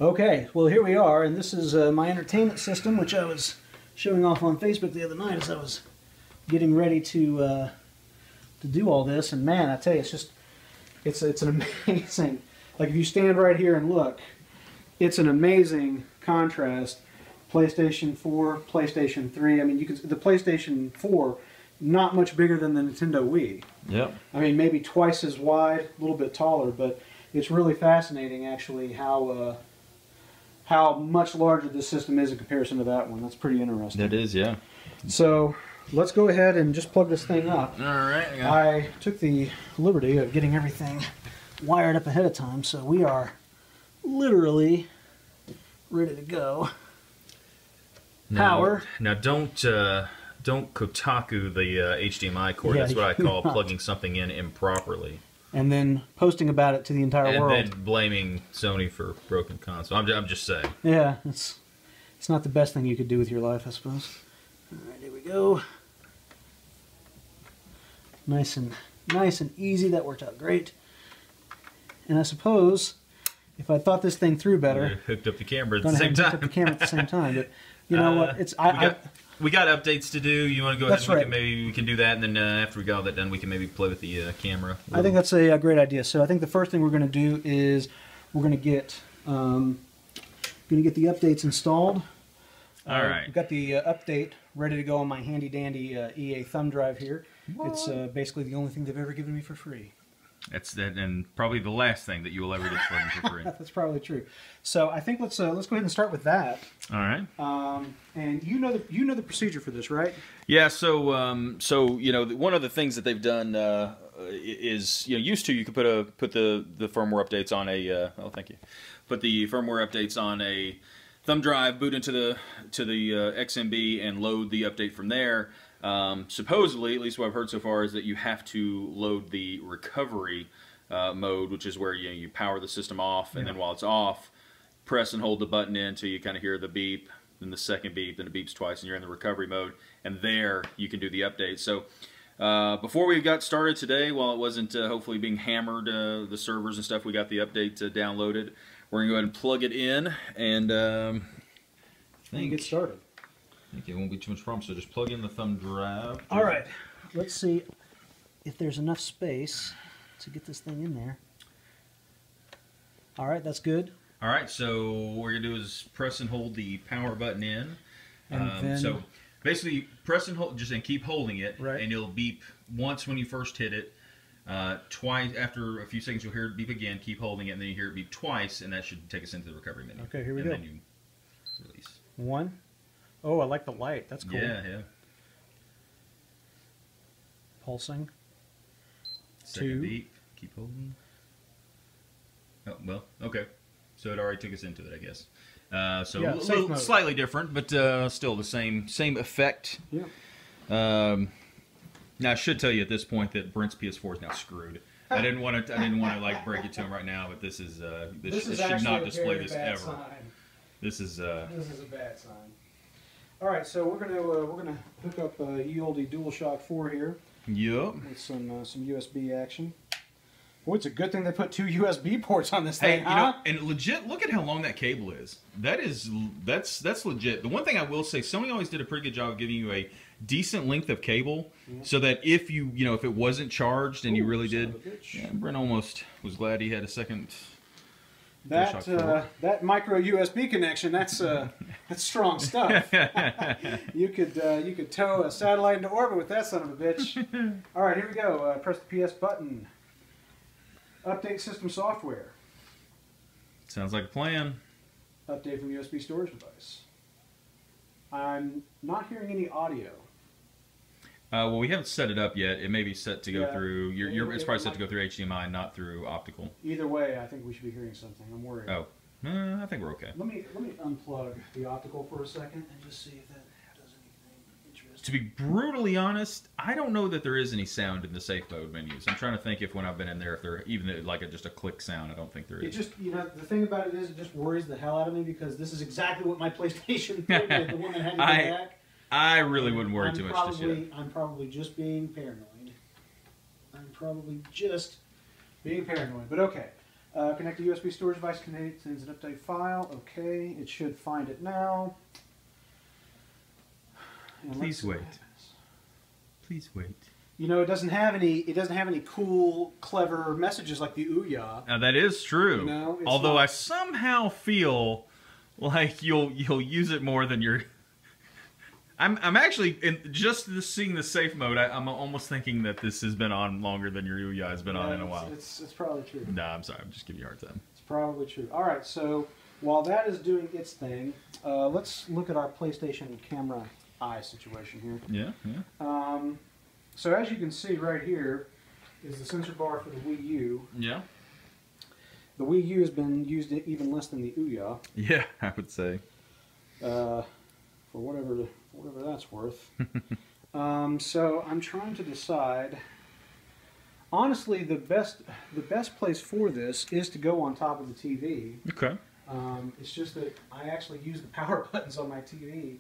Okay, well here we are, and this is my entertainment system, which I was showing off on Facebook the other night as I was getting ready to do all this. And man, I tell you, it's an amazing. Like if you stand right here and look, it's an amazing contrast. PlayStation 4, PlayStation 3. I mean, you can the PlayStation 4 not much bigger than the Nintendo Wii. Yep. I mean, maybe twice as wide, a little bit taller, but it's really fascinating actually how much larger this system is in comparison to that one. That's pretty interesting. That is, yeah. So let's go ahead and just plug this thing up. All right. I took the liberty of getting everything wired up ahead of time, so we are literally ready to go. Power. Now don't Kotaku the HDMI cord. Yeah, That's what I call not. plugging something in improperly. And then posting about it to the entire world. And then blaming Sony for broken console. I'm just saying. Yeah, it's not the best thing you could do with your life, I suppose. All right, here we go. Nice and easy. That worked out great. And I suppose if I thought this thing through better, we hooked up the camera at the same time. Hooked up the camera at the same time, but you know what? We got updates to do. You want to go That's ahead? right. Maybe we can do that, and then after we got all that done, we can maybe play with the camera. I think that's a great idea. So I think the first thing we're going to do is we're going to get the updates installed. All right. We've got the update ready to go on my handy dandy EA thumb drive here. What? It's basically the only thing they've ever given me for free. That's that, and probably the last thing that you will ever get for free. That's probably true. So I think let's go ahead and start with that. All right. And you know the procedure for this, right? Yeah. So you know, one of the things that they've done is, you know, used to you could put the firmware updates on a oh, thank you, put the firmware updates on a thumb drive, boot into the XMB, and load the update from there. Supposedly, at least what I've heard so far, is that you have to load the recovery mode, which is where you power the system off, and then while it's off, press and hold the button in until you kind of hear the beep, then the second beep, then it beeps twice, and you're in the recovery mode, and there you can do the update. So before we got started today, while it wasn't hopefully being hammered, the servers and stuff, we got the update downloaded. We're going to go ahead and plug it in, and Get started. I think it won't be too much problem, so just plug in the thumb drive. All right, let's see if there's enough space to get this thing in there. All right, that's good. All right, so what we're going to do is press and hold the power button in. And then, so basically, press and hold, and keep holding it, right. And it'll beep once when you first hit it. Twice after a few seconds, you'll hear it beep again. Keep holding it, and then you hear it beep twice, and that should take us into the recovery menu. Okay, here we go. And then you release. One. Oh, I like the light. That's cool. Yeah, yeah. Pulsing. Second 2. beep. Keep holding. Oh, well, okay. So it already took us into it, I guess. So yeah, a little slightly different, but still the same effect. Yeah. Now I should tell you at this point that Brent's PS4 is now screwed. I didn't want to like break it to him right now, but this should not display this ever. Sign. This is a bad sign. All right, so we're gonna hook up ye olde DualShock 4 here. Yep. With some USB action. Boy, it's a good thing they put 2 USB ports on this thing, Hey, you know, and legit, look at how long that cable is. That's legit. The one thing I will say, Sony always did a pretty good job of giving you a decent length of cable, so that if if it wasn't charged and you really did, yeah, Brent almost was glad he had a second. That micro USB connection, that's strong stuff. You could tow a satellite into orbit with that son of a bitch. All right, here we go. Press the PS button. Update system software. Sounds like a plan. Update from USB storage device. I'm not hearing any audio. Well, we haven't set it up yet. It may be set to go through. It's probably set to go through HDMI, not through optical. Either way, I think we should be hearing something. I'm worried. Oh, I think we're okay. Let me unplug the optical for a second and just see if that does anything interesting. To be brutally honest, I don't know that there is any sound in the safe mode menus. I'm trying to think if when I've been in there, if there even like just a click sound. I don't think there is. It just, the thing about it is, it just worries the hell out of me because this is exactly what my PlayStation 3 did, the one that had to go back. I really wouldn't worry too much just yet. I'm probably just being paranoid. But okay. Connect a USB storage device, contains an update file. Okay, it should find it now. And Please wait. Please wait. You know, it doesn't have any. It doesn't have any cool, clever messages like the Ouya. Now that is true. You know, although I somehow feel like you'll use it more than you're. I'm actually just seeing the safe mode. I'm almost thinking that this has been on longer than your Ouya has been on in a while. It's probably true. Nah, I'm sorry. I'm just giving you a hard time. It's probably true. All right. So while that is doing its thing, let's look at our PlayStation camera eye situation here. Yeah. Yeah. So as you can see right here is the sensor bar for the Wii U. Yeah. The Wii U has been used even less than the Ouya. Yeah, I would say. For whatever that's worth. So I'm trying to decide. Honestly, the best place for this is to go on top of the TV. Okay. It's just that I actually use the power buttons on my TV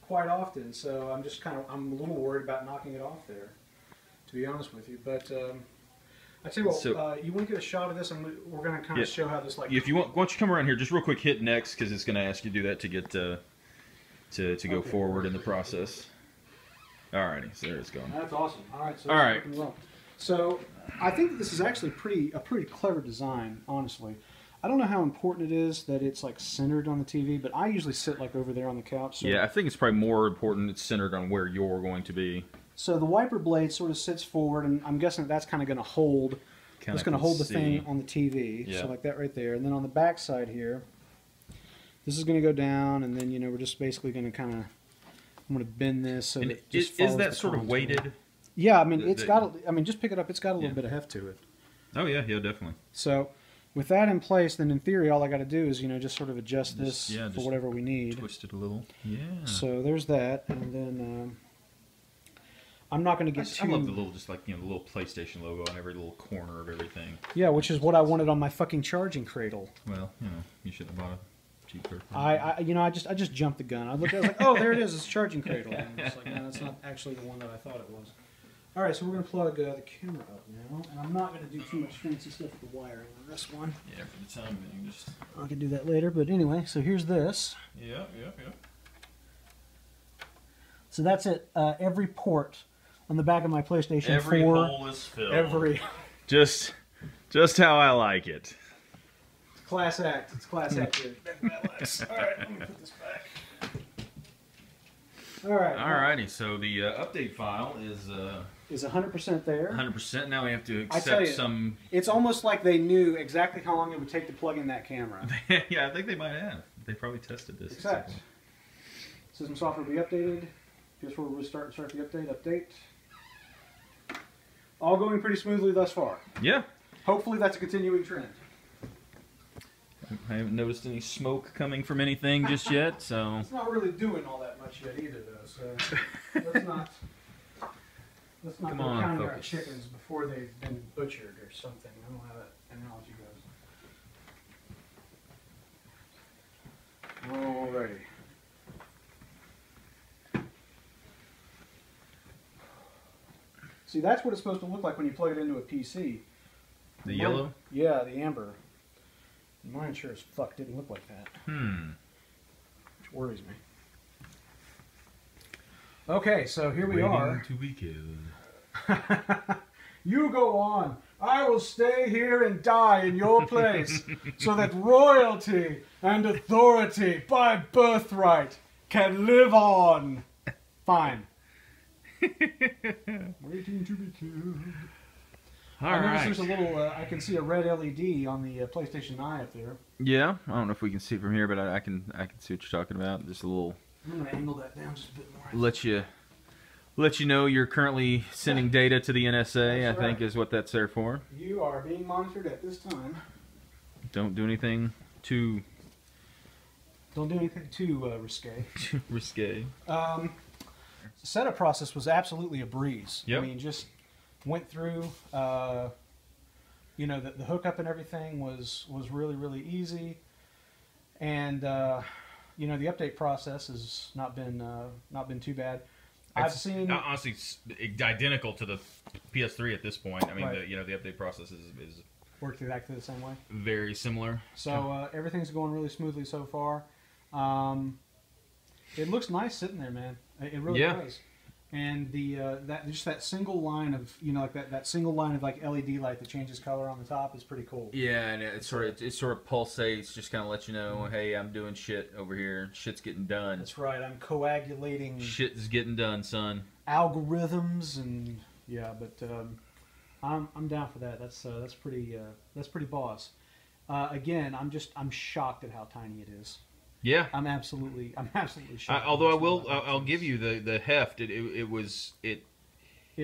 quite often, so I'm a little worried about knocking it off there, to be honest with you. But I tell you what, so, you want to get a shot of this, and we're going to kind of show how this like. If you want, why don't you come around here, just real quick, hit next because it's going to ask you to do that to get to go forward in the process. Alrighty, so there it's going. That's awesome. All right, so well. So I think that this is actually a pretty clever design, honestly. I don't know how important it is that it's like centered on the TV, but I usually sit like over there on the couch. So, yeah, I think it's probably more important it's centered on where you're going to be. So the wiper blade sort of sits forward, and I'm guessing that's kind of going to hold. It's going to hold the thing on the TV, so like that right there. And then on the back side here, this is going to go down, and then we're just basically going to kind of. I'm going to bend this so it just follows is that the sort of weighted? Yeah, I mean just pick it up. It's got a little bit of heft to it. Oh yeah, definitely. So. With that in place, then in theory, all I got to do is, just sort of adjust this for whatever we need. Twist it a little. Yeah. So there's that, and then I'm not going to get too. I love the little, the little PlayStation logo on every little corner of everything. Yeah, which is what I wanted on my fucking charging cradle. Well, you should have bought a cheaper. I just jumped the gun. I was like, oh, there it is. It's a charging cradle. And it's like, no, that's not actually the one that I thought it was. All right, so we're going to plug the camera up now, and I'm not going to do too much fancy stuff with the wiring on this one. Yeah, for the time being, just... I can do that later, but anyway, so here's this. Yeah. So that's it. Every port on the back of my PlayStation 4. Every hole is filled. Every... Just how I like it. It's class act. It's class act here. All right, let me put this back. All right. Alrighty, so the update file is 100% there. 100%. Now we have to accept some. It's almost like they knew exactly how long it would take to plug in that camera. Yeah, I think they might have. They probably tested this. Accept. System software will be updated. Here's where we'll start the update. Update. All going pretty smoothly thus far. Yeah. Hopefully that's a continuing trend. I haven't noticed any smoke coming from anything just yet, so... It's not really doing all that much yet either, though, so let's not go counting our chickens before they've been butchered or something. I don't know how that analogy goes. Alrighty. See, that's what it's supposed to look like when you plug it into a PC. The yellow? Yeah, the amber. Mine sure as fuck didn't look like that. Which worries me. Okay, so here we are. To be killed. You go on. I will stay here and die in your place so that royalty and authority by birthright can live on. Fine. Waiting to be killed. I noticed there's a little, I can see a red LED on the PlayStation Eye up there. Yeah, I don't know if we can see it from here, but I can see what you're talking about. Just a little... I'm going to angle that down just a bit more. Let you know you're currently sending data to the NSA, That's I think is what that's there for. You are being monitored at this time. Don't do anything too... Don't do anything too risque. Risque. The setup process was absolutely a breeze. Yep. I mean, just... went through, the hookup and everything was really easy, and the update process has not been too bad. I've seen honestly it's identical to the PS3 at this point. I mean, right. The update process is worked exactly the same way. Very similar. So everything's going really smoothly so far. It looks nice sitting there, man. It really does. And the that single line of like that single line of like LED light that changes color on the top is pretty cool. Yeah, and it sort of pulsates, just kind of lets you know, hey, I'm doing shit over here. Shit's getting done. That's right. I'm coagulating. Shit's getting done, son. Algorithms and but I'm down for that. That's pretty boss. Again, I'm shocked at how tiny it is. Yeah, I'm absolutely shocked. Although I'll give you the heft. It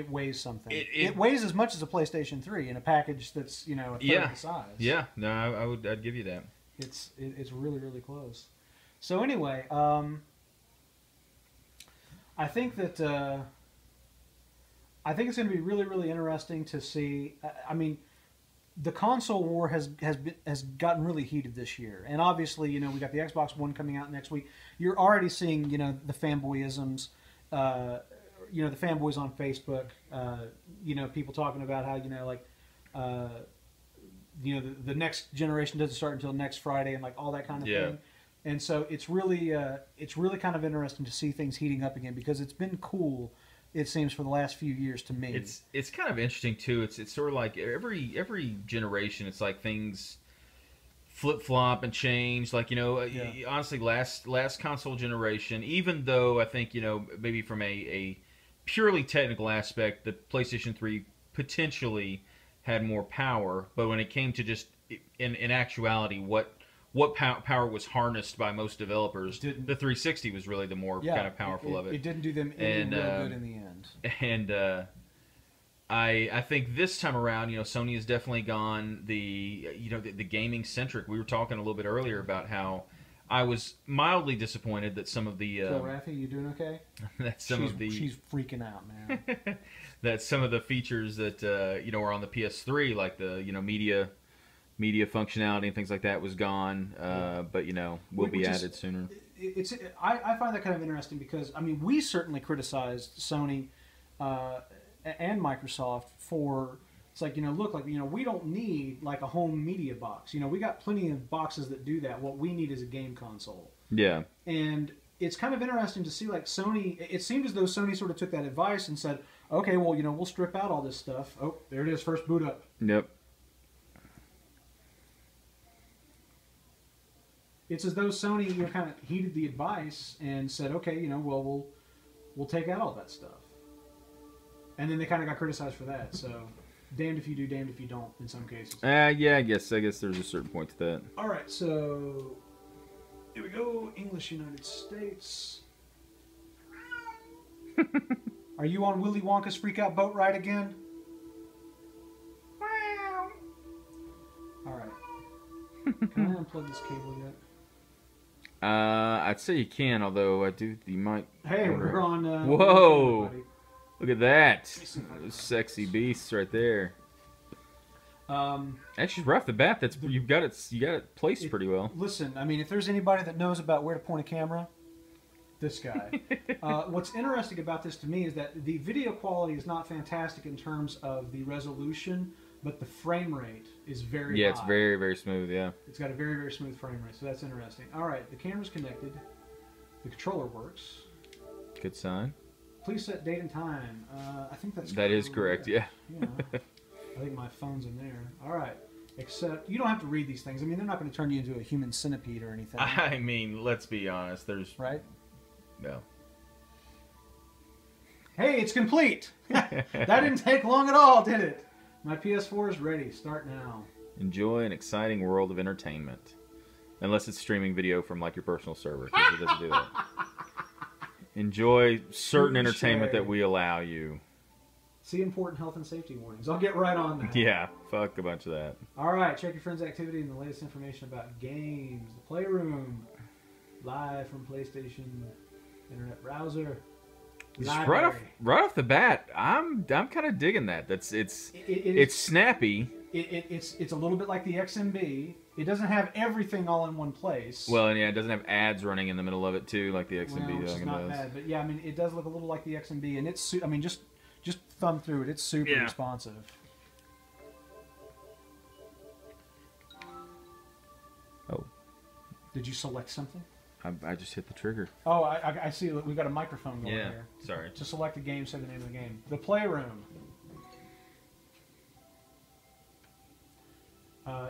weighs something. It weighs as much as a PlayStation 3 in a package that's a third the size. Yeah, no, I'd give you that. It's really really close. So anyway, I think that I think it's going to be really really interesting to see. I mean, the console war has gotten really heated this year, and obviously, we got the Xbox One coming out next week. You're already seeing, the fanboyisms, the fanboys on Facebook. People talking about how, the next generation doesn't start until next Friday, and like all that kind of thing. And so it's really kind of interesting to see things heating up again, because it's been cool. It seems for the last few years to me. It's kind of interesting too. It's sort of like every generation. It's like things flip flop and change. Like honestly, last console generation. Even though I think maybe from a purely technical aspect, the PlayStation 3 potentially had more power. But when it came to just in actuality, what power was harnessed by most developers, the 360 was really the more kind of powerful of it. It didn't do them any real good in the end. And I think this time around, Sony has definitely gone the gaming centric. We were talking a little bit earlier about how I was mildly disappointed that some of the Rafi, you doing okay? She's freaking out, man. That some of the features that are on the PS3, like the media functionality and things like that, was gone, but will be added sooner. I find that kind of interesting, because we certainly criticized Sony and Microsoft for, it's like, look, like, we don't need like a home media box. We got plenty of boxes that do that. What we need is a game console. Yeah. And it's kind of interesting to see, like, Sony, it seemed as though Sony sort of took that advice and said, okay, well, we'll strip out all this stuff. Oh, there it is, first boot up. Yep. It's as though Sony kind of heeded the advice and said, okay, well, we'll take out all that stuff. And then they kind of got criticized for that. So, damned if you do, damned if you don't, in some cases. Yeah, I guess there's a certain point to that. All right, so here we go. English United States. Are you on Willy Wonka's Freak Out Boat Ride again? All right. Can I unplug this cable yet? I'd say you can, although you might. Hey, we're on. Whoa! Look at that, those sexy beasts right there. Actually, right off the bat, you got it placed pretty well. Listen, if there's anybody that knows about where to point a camera, this guy. What's interesting about this to me is that the video quality is not fantastic in terms of the resolution, but the frame rate is very high. Yeah, it's very, very smooth, yeah. It's got a very, very smooth frame rate, so that's interesting. All right, the camera's connected. The controller works. Good sign. Please set date and time. I think that's correct. That is correct, yeah. I think my phone's in there. All right. Except, you don't have to read these things. They're not going to turn you into a human centipede or anything. Let's be honest. Right? No. Hey, it's complete! That didn't take long at all, did it? My PS4 is ready. Start now. Enjoy an exciting world of entertainment. Unless it's streaming video from like your personal server, because it doesn't do that. Enjoy certain entertainment that we allow you. See important health and safety warnings. I'll get right on that. Yeah, fuck a bunch of that. All right, check your friends' activity and the latest information about games. The Playroom, live from PlayStation Internet Browser. Right off the bat, I'm kind of digging that. It's snappy. It's a little bit like the XMB. It doesn't have everything all in one place. Well, and yeah, it doesn't have ads running in the middle of it too, like the XMB which is not bad, but yeah, it does look a little like the XMB, and it's just thumb through it. It's super responsive. Did you select something? I just hit the trigger. Oh, I see. We've got a microphone going here. Sorry. To select a game, say the name of the game. The Playroom.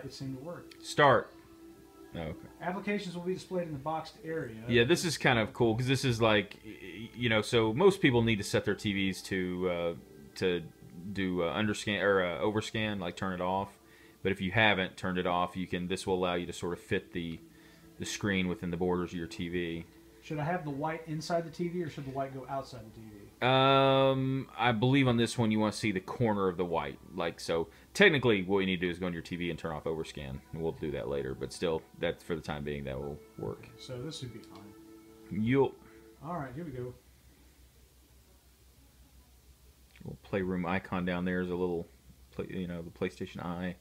It seemed to work. Start. Oh, okay. Applications will be displayed in the boxed area. Yeah, this is kind of cool because this is like, you know, so most people need to set their TVs to do underscan or overscan, like turn it off. But if you haven't turned it off, you can. This will allow you to sort of fit the screen within the borders of your TV. Should I have the white inside the TV or should the white go outside the TV? I believe on this one you want to see the corner of the white. Like, so technically what you need to do is go on your TV and turn off overscan. And we'll do that later, but still, that for the time being, that will work. So this should be fine. Yup. Alright, here we go. Little playroom icon down there is a little, you know, the PlayStation Eye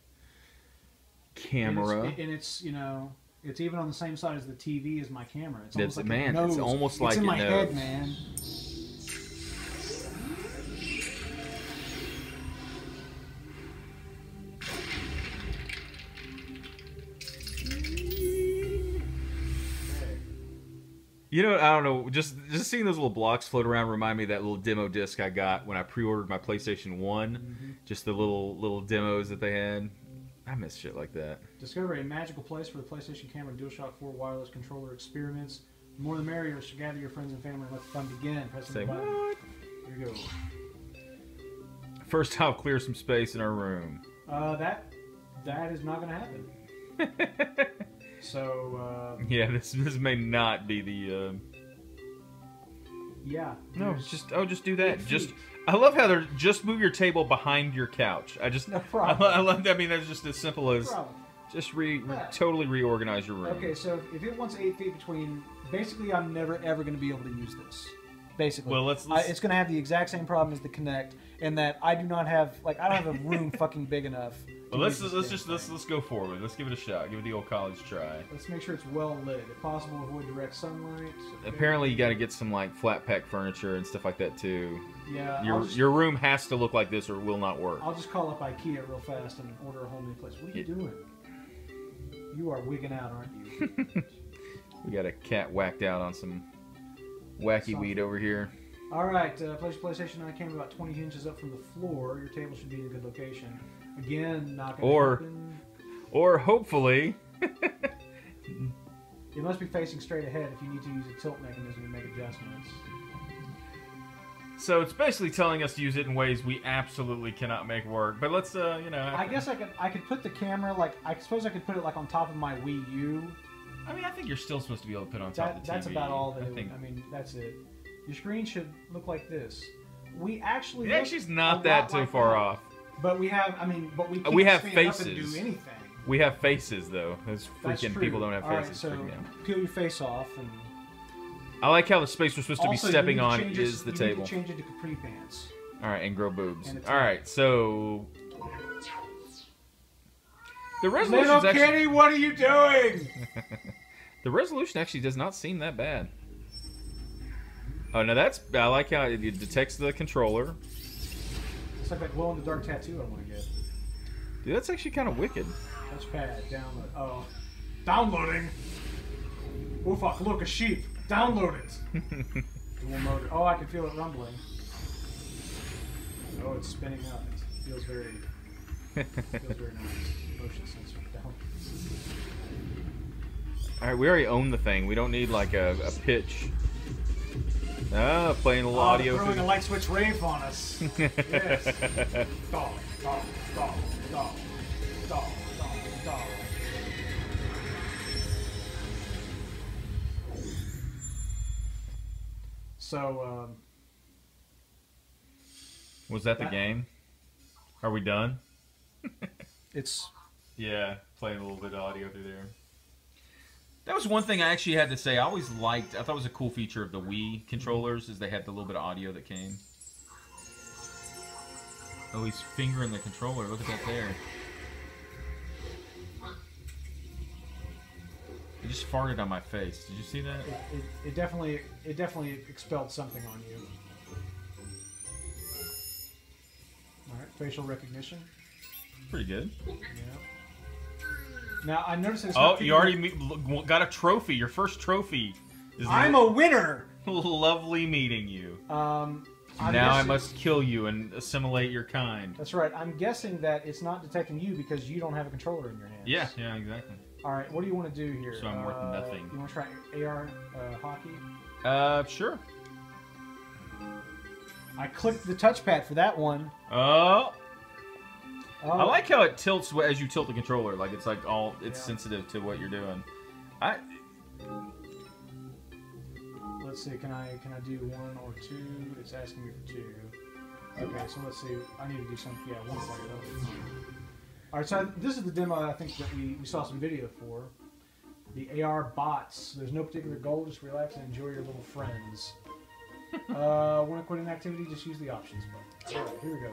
camera. And it's you know, it's even on the same side as the TV as my camera. It's That's, almost like man, it knows. it's almost like it's in my it knows. head, man. You know, I don't know, just seeing those little blocks float around remind me of that little demo disc I got when I pre-ordered my PlayStation 1. Mm-hmm. Just the little demos that they had. I miss shit like that. Discover a magical place for the PlayStation Camera DualShock 4 wireless controller experiments. The more the merrier, so gather your friends and family and let the fun begin. Pressing the button. What? Here you go. First, I'll clear some space in our room. That is not going to happen. So, yeah, this may not be the. Yeah. No, just do that. Just I love how they're just move your table behind your couch. No problem. I love that. I mean, that's just as simple as No just totally reorganize your room. Okay, so if it wants 8 feet between, basically, I'm never ever going to be able to use this. Basically, well, let's it's going to have the exact same problem as the Kinect, in that I do not have I don't have a room fucking big enough. Well, let's go forward. Let's give it a shot. Give it the old college try. Let's make sure it's well lit. If possible, avoid direct sunlight. Apparently, you got to get some like flat pack furniture and stuff like that too. Yeah. Your room has to look like this or it will not work. I'll just call up IKEA real fast and order a whole new place. What are you doing? You are wigging out, aren't you? We got a cat whacked out on some wacky weed over here. All right, PlayStation 9 camera about 20 inches up from the floor. Your table should be in a good location. Again, not going to happen. Or hopefully. You must be facing straight ahead if you need to use a tilt mechanism to make adjustments. So it's basically telling us to use it in ways we absolutely cannot make work. But let's, you know. I guess I could put the camera I suppose I could put it like on top of my Wii U. I mean, I think you're still supposed to be able to put it on top of the TV. That's about all that. I mean, that's it. Your screen should look like this. We actually. It actually's not that too far off. But we have. I mean, but we can't we have stand faces. up and do anything. We have faces though. Those That's freaking true. people don't have all faces. Right, so peel your face off and. I like how the space we're supposed to be also, stepping on is the you table. Need to change it to capri pants. All right, and grow boobs. And all right, so the resolution. Little kitty, what are you doing? The resolution actually does not seem that bad. Oh no, I like how it detects the controller. It's like that glow in the dark tattoo I want to get. Dude, that's actually kind of wicked. Touchpad, download. Oh, downloading. Oh fuck! Look, a sheep. Download it. Dual motor. Oh, I can feel it rumbling. Oh, it's spinning up. It feels very nice. Motion sensor down. All right, we already own the thing. We don't need like a pitch. Ah, playing a little audio. Throwing a light switch rave on us. Yes. Dog, dog, dog, dog, dog, dog, dog. So, was that the game? Are we done? It's... Yeah, playing a little bit of audio through there. That was one thing I actually had to say. I always liked, I thought it was a cool feature of the Wii controllers, is they had the little bit of audio that came. Oh, he's fingering the controller. Look at that there. He just farted on my face. Did you see that? It definitely expelled something on you. All right, facial recognition. Pretty good. Yeah. Now I noticed it's Oh, you already got a trophy. Your first trophy. I'm a winner. Lovely meeting you. Now I must kill you and assimilate your kind. That's right. I'm guessing that it's not detecting you because you don't have a controller in your hands. Yeah, yeah, exactly. All right, what do you want to do here? So I'm worth nothing. You want to try AR hockey? Sure. I clicked the touchpad for that one. Oh. I like how it tilts as you tilt the controller. Like it's like sensitive to what you're doing. Let's see. Can I do 1 or 2? It's asking me for 2. Okay, so let's see. I need to do something. Yeah, 1 player. All right, so this is the demo I think that we saw some video for. The AR bots. There's no particular goal. Just relax and enjoy your little friends. Want to quit an activity? Just use the options button. All right, here we go.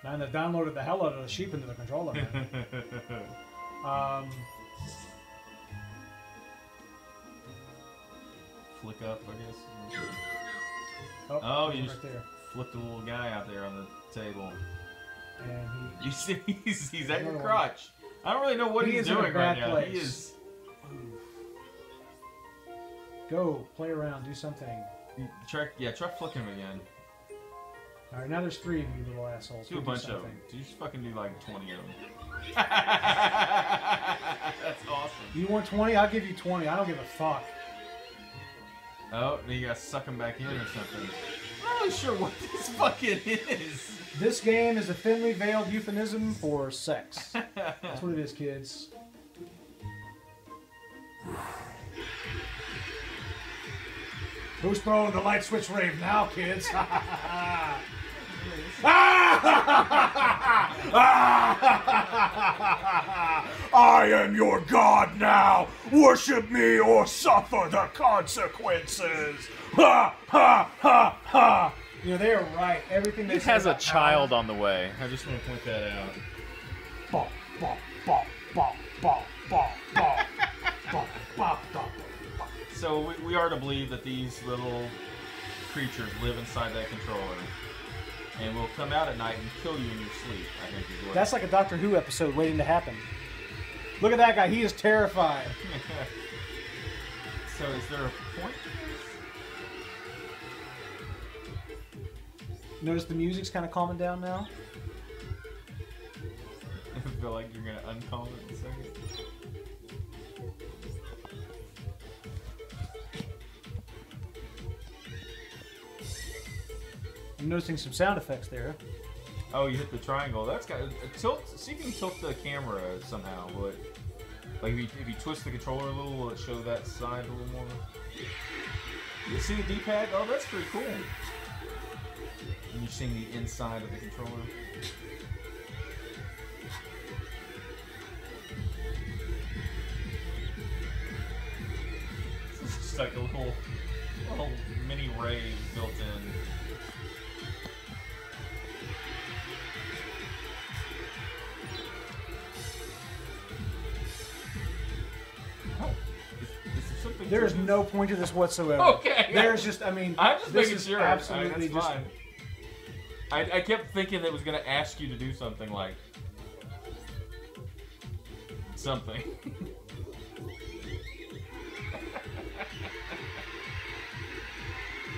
Man, they downloaded the hell out of the sheep into the controller, man. Flick up, I guess. Oh, you just right there. flipped a little guy out there on the table. And you see, he's at your crotch. I don't really know what he's doing right now. He is. Go, play around, do something. Try flicking him again. Alright, now there's 3 of you little assholes. Do a bunch of them. You just fucking do like 20 of them. That's awesome. You want 20? I'll give you 20. I don't give a fuck. Oh, then you gotta suck him back in or something. I'm not really sure what this fucking is. This game is a thinly veiled euphemism for sex. That's what it is, kids. Who's throwing the light switch rave now, kids? I am your god now. Worship me or suffer the consequences. Ha ha ha ha. You know, they are right. Everything they say has a child on the way. I just want to point that out. Bop, bop, bop, bop, bop, bop, bop, bop, bop, bop. So we are to believe that these little creatures live inside that controller and will come out at night and kill you in your sleep, I think is what. That's like a Doctor Who episode waiting to happen. Look at that guy. He is terrified. So is there a point to this? Notice the music's kind of calming down now. I feel like you're going to uncalm it in a second. I'm noticing some sound effects there. Oh, you hit the triangle. That's got tilt. See if you can tilt the camera somehow. Will it, like if you twist the controller a little, will it show that side a little more? You see the D-pad? Oh, that's pretty cool. And you're seeing the inside of the controller. It's just like a little mini rave built in. There is no point to this whatsoever. Okay. There's just, I mean, I'm just this making is sure. absolutely that's just. fine. I kept thinking that it was going to ask you to do something like something.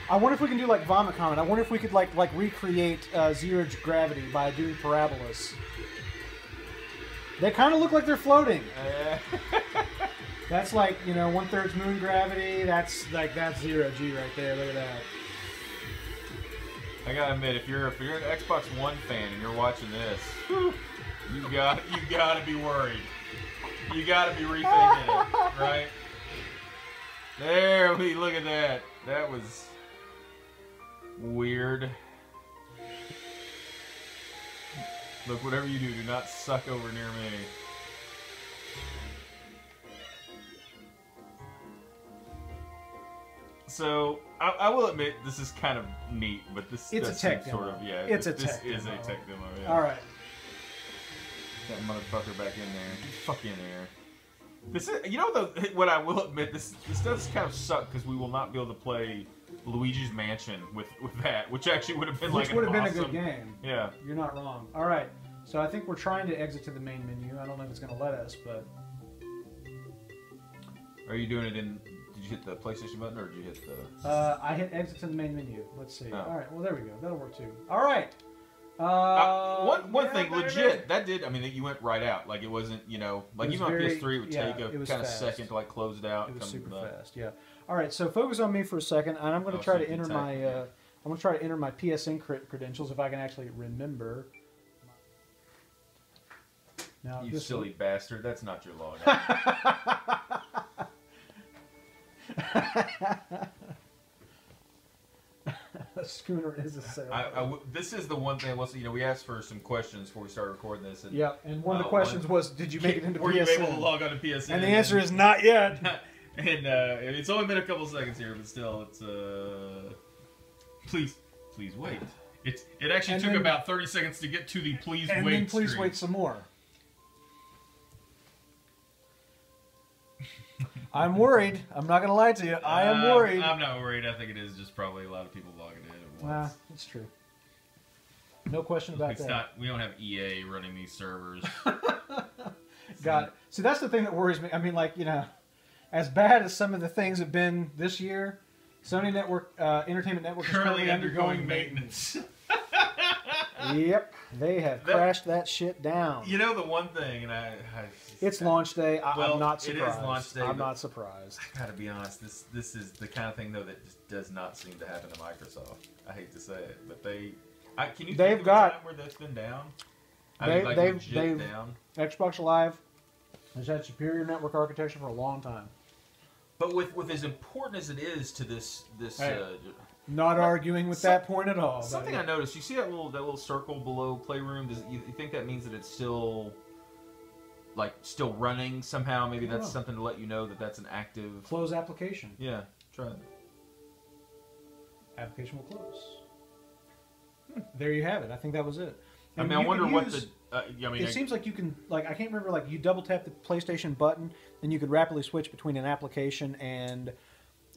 I wonder if we can do like Vomit Comet. I wonder if we could like recreate zero gravity by doing parabolas. They kind of look like they're floating. That's like, you know, 1/3 moon gravity. That's 0 G right there. Look at that. I gotta admit, if you're an Xbox One fan and you're watching this, whew, you gotta be worried. You gotta be rethinking it, right? There we look at that. That was weird. Look, whatever you do not suck over near me. So I will admit this is kind of neat, but this it's a tech demo. Sort of It's a this tech is demo. a tech demo. Yeah. All right. That motherfucker back in there. Fuck in there. This is, you know, what I will admit, this does kind of suck because we will not be able to play Luigi's Mansion with that, which actually would have been Which like would have been awesome... a good game. Yeah. You're not wrong. All right. So I think we're trying to exit to the main menu. I don't know if it's going to let us, but... Are you doing it in... Did you hit the PlayStation button, or did you hit the... I hit exit to the main menu. Let's see. Oh. All right. Well, there we go. That'll work, too. All right. One thing, legit, that did... I mean, you went right out. Like, it wasn't, you know... Like, even on PS3, it would take a kind of second to, like, close it out. It was super fast, yeah. All right, so focus on me for a second, and I'm going to try to enter my... I'm going to try to enter my PSN credentials if I can actually remember. Now, you silly bastard. That's not your login. Schooner is a sale. This is the one thing. You know, we asked for some questions before we started recording this. And, yeah, and one of the questions was, did you make it into PSN? Were you able to log on to PSN? And the answer is not yet. And it's only been a couple seconds here, but still, it's please wait. It actually took about 30 seconds to get to the please wait. And then please screen. wait some more. I'm worried. I'm not going to lie to you. I am worried. I'm not worried. I think it is just probably a lot of people logging in at once. That's true. No question about that. We don't have EA running these servers. Got it. See, that's the thing that worries me. I mean, like, you know, as bad as some of the things have been this year, Sony Entertainment Network is currently undergoing maintenance. Yep, they have crashed that shit down. You know the one thing, and it's launch day. I'm not surprised. It is launch day. I'm not surprised. I gotta be honest. This is the kind of thing though that just does not seem to happen to Microsoft. I hate to say it, but can you think of a time where that's been down? They've down. Xbox Live has had superior network architecture for a long time. But with as important as it is to this. Not arguing with that point at all. Something I noticed. You see that little circle below Playroom? You think that means that it's still running somehow? Maybe that's something to let you know that that's an active... Close application. Yeah, try it. Application will close. There you have it. I think that was it. And I wonder what the... it seems like you can... I can't remember, you double tap the PlayStation button, and you could rapidly switch between an application and...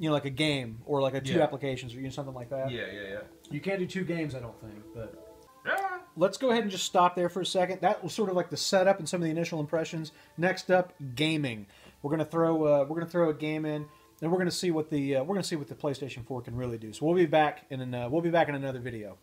like a game, or like two applications, or something like that. Yeah. You can't do two games, I don't think, but... Yeah. Let's go ahead and just stop there for a second. That was sort of like the setup and some of the initial impressions. Next up, gaming. We're gonna throw a game in, and we're gonna see what the PlayStation 4 can really do. So we'll be back in another video.